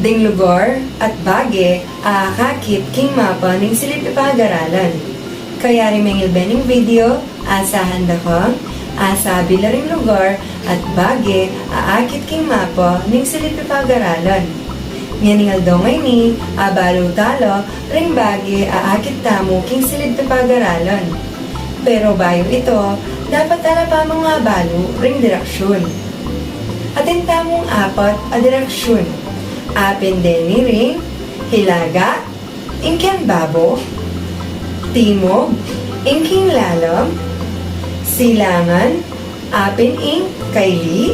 ding lugar at bage aakakit king mapa ning silid ipag-aralan. Kaya rin mengil bening video, asahan da ko, asabi la ring lugar at bage aakit king mapa ning silid ipag-aralan. Nganingal dongay ni, abalo talo, ring bage aakit tamo king silid ipag-aralan. Pero bayo ito, dapat ala pa mga balo ring direksyon. Atin tamong apat a direksyon. Apin deni ring, hilaga, ingken babo, timog, ingking lalam, silangan, apin ing kaili,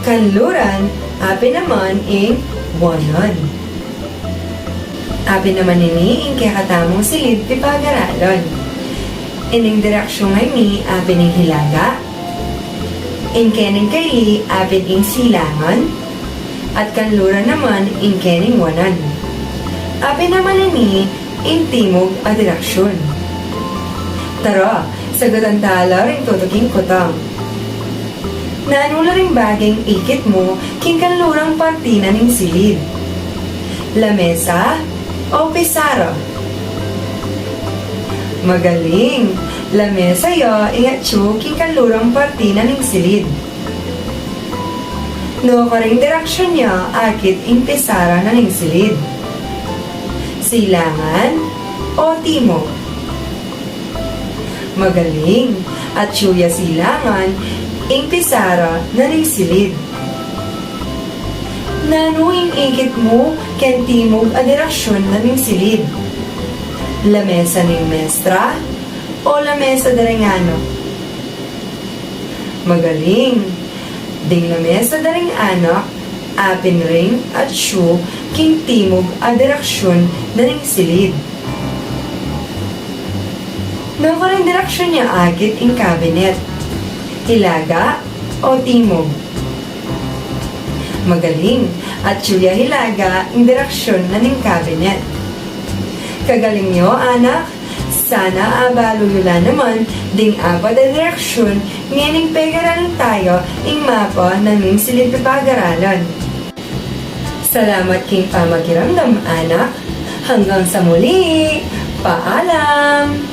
kanluran, apin naman ing wanan. Apin naman ini ing kakatamong silid ti pag-aralon. Ining direksyon ngay ni apin ing hilaga, ingkening kaili, apin ing silangan, at kanluran naman ingkening wanan. Apin naman ini ing timog a direksyon. Tara, sagutan tala rin tutuking kutang. Naanula rin baging ikit mo king kanlurang partina ning silid. Lamesa o pisara? Magaling! Lamesa yo ingatsu king kanlurang partina ning silid. No karing direksyon niya akit ing pisara na ning silid. Silangan o timog? Magaling! At suya silangan ing pisara na ning silid. Nanuing ikit mo ken timog a direksyon na ning silid. Lamesa ning mestra o lamesa darengano? Magaling! Ding lamesa daring anak, apin ring at syu king timog a direksyon na ning silid. No karing direksyon niya agit ing kabinet. Hilaga o timog? Magaling! At suya hilaga ing direksyon na ning kabinet. Kagaling nyo, anak! Sana abalo yula naman ding apat na direksyon nganing pag-aralan tayo ing mapa na ning silid pag-aralan. Salamat king pamagiramdam, anak! Hanggang sa muli! Paalam!